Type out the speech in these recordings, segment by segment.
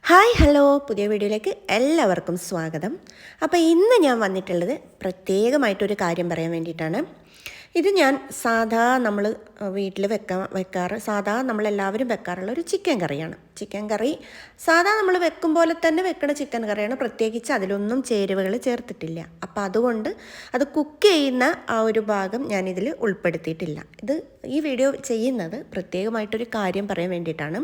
Hi hello പുതിയ വീഡിയോയിലേക്ക് എല്ലാവർക്കും സ്വാഗതം. അപ്പോൾ ഇന്ന് ഞാൻ വന്നിട്ടുള്ളത് പ്രത്യേകമായിട്ടൊരു കാര്യം പറയാൻ വേണ്ടിയിട്ടാണ്. ഇത് ഞാൻ നമ്മൾ വീട്ടിൽ സാധാ നമ്മളെല്ലാവരും വെക്കാറുള്ള ഒരു ചിക്കൻ കറിയാണ്. ചിക്കൻ കറി നമ്മൾ വെക്കും പോലെ തന്നെ വെക്കുന്ന ചിക്കൻ കറിയാണ്. പ്രത്യേകിച്ച് അതിലൊന്നും ചേരുവകൾ ചേർത്തിട്ടില്ല. അപ്പോൾ അതുകൊണ്ട് അത് കുക്ക് ചെയ്യുന്ന ആ ഒരു ഭാഗം ഞാനിതിൽ ഉൾപ്പെടുത്തിയിട്ടില്ല. ഈ വീഡിയോ ചെയ്യുന്നത് പ്രത്യേകമായിട്ടൊരു കാര്യം പറയാൻ വേണ്ടിയിട്ടാണ്.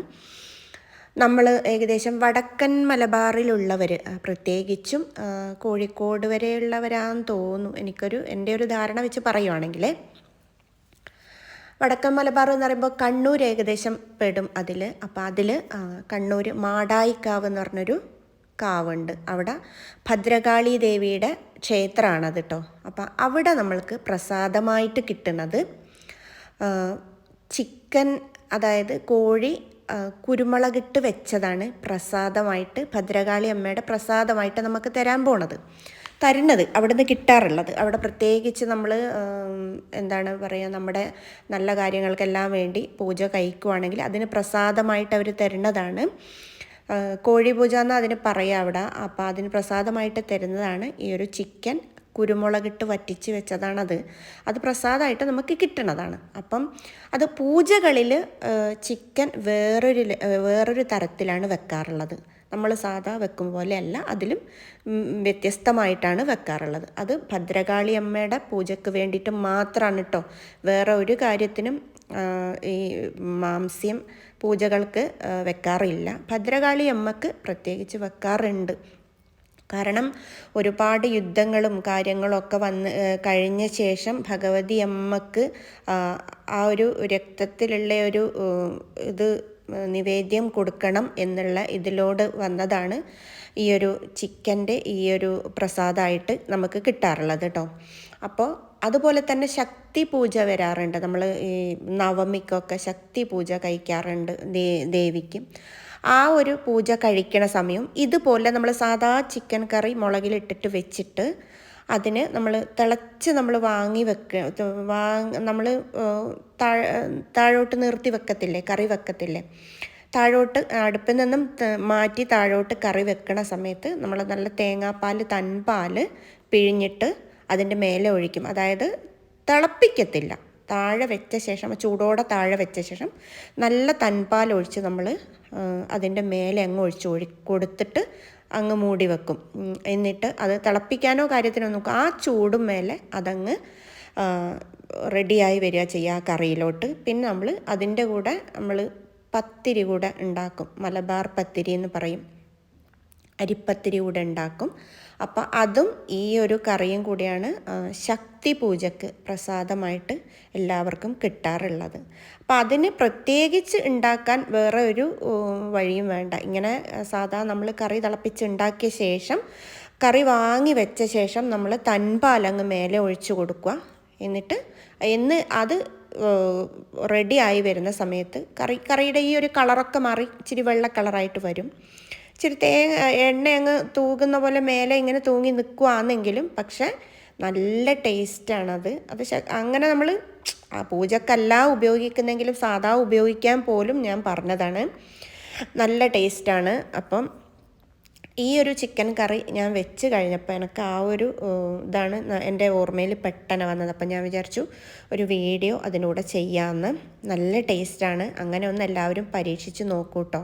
നമ്മൾ ഏകദേശം വടക്കൻ മലബാറിലുള്ളവർ, പ്രത്യേകിച്ചും കോഴിക്കോട് വരെയുള്ളവരാണെന്ന് തോന്നുന്നു, എൻ്റെ ഒരു ധാരണ വെച്ച് പറയുവാണെങ്കിൽ വടക്കൻ മലബാർ എന്ന് പറയുമ്പോൾ കണ്ണൂർ ഏകദേശം പെടും അതിൽ. അപ്പോൾ അതിൽ കണ്ണൂർ മാടായിക്കാവ് എന്ന് പറഞ്ഞൊരു കാവുണ്ട്. അവിടെ ഭദ്രകാളി ദേവിയുടെ ക്ഷേത്രമാണത് കേട്ടോ. അപ്പോൾ അവിടെ നമ്മൾക്ക് പ്രസാദമായിട്ട് കിട്ടുന്നത് ചിക്കൻ, അതായത് കോഴി കുരുമുളകിട്ട് വെച്ചതാണ് പ്രസാദമായിട്ട്, ഭദ്രകാളി അമ്മയുടെ പ്രസാദമായിട്ട് നമുക്ക് തരുന്നത് അവിടുന്ന് കിട്ടാറുള്ളത്. അവിടെ പ്രത്യേകിച്ച് നമ്മൾ നമ്മുടെ നല്ല കാര്യങ്ങൾക്കെല്ലാം വേണ്ടി പൂജ കഴിക്കുവാണെങ്കിൽ അതിന് പ്രസാദമായിട്ട് അവർ തരുന്നതാണ്. കോഴി പൂജ എന്നാൽ അതിന് പറയാം അവിടെ. അപ്പോൾ അതിന് പ്രസാദമായിട്ട് തരുന്നതാണ് ഈ ഒരു ചിക്കൻ കുരുമുളകിട്ട് വറ്റിച്ച് വെച്ചതാണത്. അത് പ്രസാദമായിട്ട് നമുക്ക് കിട്ടുന്നതാണ്. അപ്പം അത് പൂജകളിൽ ചിക്കൻ വേറൊരു തരത്തിലാണ് വെക്കാറുള്ളത്. നമ്മൾ സാധാ വെക്കും പോലെയല്ല, അതിലും വ്യത്യസ്തമായിട്ടാണ് വെക്കാറുള്ളത്. അത് ഭദ്രകാളി അമ്മയുടെ പൂജയ്ക്ക് വേണ്ടിയിട്ട് മാത്രമാണ് കേട്ടോ. വേറെ ഒരു കാര്യത്തിനും ഈ മാംസ്യം പൂജകൾക്ക് വെക്കാറില്ല. ഭദ്രകാളി അമ്മക്ക് പ്രത്യേകിച്ച് വെക്കാറുണ്ട്. കാരണം ഒരുപാട് യുദ്ധങ്ങളും കാര്യങ്ങളൊക്കെ കഴിഞ്ഞ ശേഷം ഭഗവതി അമ്മക്ക് ആ ഒരു രക്തത്തിലുള്ള ഒരു നിവേദ്യം കൊടുക്കണം എന്നുള്ള ഇതിലോട് വന്നതാണ് ഈ ഒരു ചിക്കൻ്റെ ഈ ഒരു പ്രസാദമായിട്ട് നമുക്ക് കിട്ടാറുള്ളത് കേട്ടോ. അപ്പോൾ അതുപോലെ തന്നെ ശക്തി പൂജ വരാറുണ്ട്. നമ്മൾ ഈ നവമിക്കൊക്കെ ശക്തി പൂജ കഴിക്കാറുണ്ട് ദേവിക്ക്. ആ ഒരു പൂജ കഴിക്കണ സമയം ഇതുപോലെ നമ്മൾ സാധാ ചിക്കൻ കറി മുളകിലിട്ടിട്ട് വെച്ചിട്ട് അതിന് നമ്മൾ തിളച്ച് നമ്മൾ താഴോട്ട് നിർത്തി വെക്കത്തില്ലേ, കറി വെക്കത്തില്ലേ, താഴോട്ട് അടുപ്പിൽ നിന്നും മാറ്റി താഴോട്ട് കറി വെക്കണ സമയത്ത് നമ്മൾ നല്ല തേങ്ങാപ്പാൽ തൻപാൽ പിഴിഞ്ഞിട്ട് അതിൻ്റെ മേലെ ഒഴിക്കും. അതായത് തിളപ്പിക്കത്തില്ല, താഴെ വെച്ച ശേഷം ചൂടോടെ താഴെ വെച്ച ശേഷം നല്ല തൻപാൽ ഒഴിച്ച് നമ്മൾ അതിൻ്റെ മേലെ അങ്ങ് കൊടുത്തിട്ട് അങ്ങ് മൂടി വെക്കും. എന്നിട്ട് അത് തിളപ്പിക്കാനോ കാര്യത്തിനോ നോക്കും, ആ ചൂടും മേലെ അതങ്ങ് റെഡിയായി വരിക ചെയ്യുക ആ കറിയിലോട്ട്. പിന്നെ നമ്മൾ അതിൻ്റെ കൂടെ പത്തിരി കൂടെ ഉണ്ടാക്കും. മലബാർ പത്തിരി എന്ന് പറയും, അരിപ്പത്തിരി കൂടെ ഉണ്ടാക്കും. അപ്പം അതും ഈ ഒരു കറിയും കൂടിയാണ് ശക്തി പൂജക്ക് പ്രസാദമായിട്ട് എല്ലാവർക്കും കിട്ടാറുള്ളത്. അപ്പം അതിന് പ്രത്യേകിച്ച് ഉണ്ടാക്കാൻ വേറെ ഒരു വഴിയും വേണ്ട. ഇങ്ങനെ സാധാ നമ്മൾ കറി തിളപ്പിച്ച് ഉണ്ടാക്കിയ ശേഷം കറി വാങ്ങി വെച്ച ശേഷം നമ്മൾ തൻപാലങ്ങ് മേലെ ഒഴിച്ചു കൊടുക്കുക. എന്നിട്ട് അത് റെഡി ആയി വരുന്ന സമയത്ത് കറിയുടെ ഈ ഒരു കളറൊക്കെ മാറി ഇച്ചിരി വെള്ള കളറായിട്ട് വരും. ഇച്ചിരി എണ്ണ അങ്ങ് തൂകുന്ന പോലെ മേലെ ഇങ്ങനെ തൂങ്ങി നിൽക്കുകയാണെങ്കിലും പക്ഷെ നല്ല ടേസ്റ്റാണത്. അങ്ങനെ നമ്മൾ പൂജക്കല്ല ഉപയോഗിക്കുന്നെങ്കിലും സാധാ ഉപയോഗിക്കാൻ പോലും ഞാൻ പറഞ്ഞതാണ്, നല്ല ടേസ്റ്റാണ്. അപ്പം ഈ ഒരു ചിക്കൻ കറി ഞാൻ വെച്ച് കഴിഞ്ഞപ്പോൾ എനിക്ക് ആ ഒരു ഇതാണ് എൻ്റെ ഓർമ്മയിൽ പെട്ടെന്ന് വന്നത്. അപ്പം ഞാൻ വിചാരിച്ചു ഒരു വീഡിയോ അതിനൂടെ ചെയ്യാമെന്ന്. നല്ല ടേസ്റ്റാണ്. അങ്ങനെ ഒന്ന് എല്ലാവരും പരീക്ഷിച്ച് നോക്കൂ കേട്ടോ.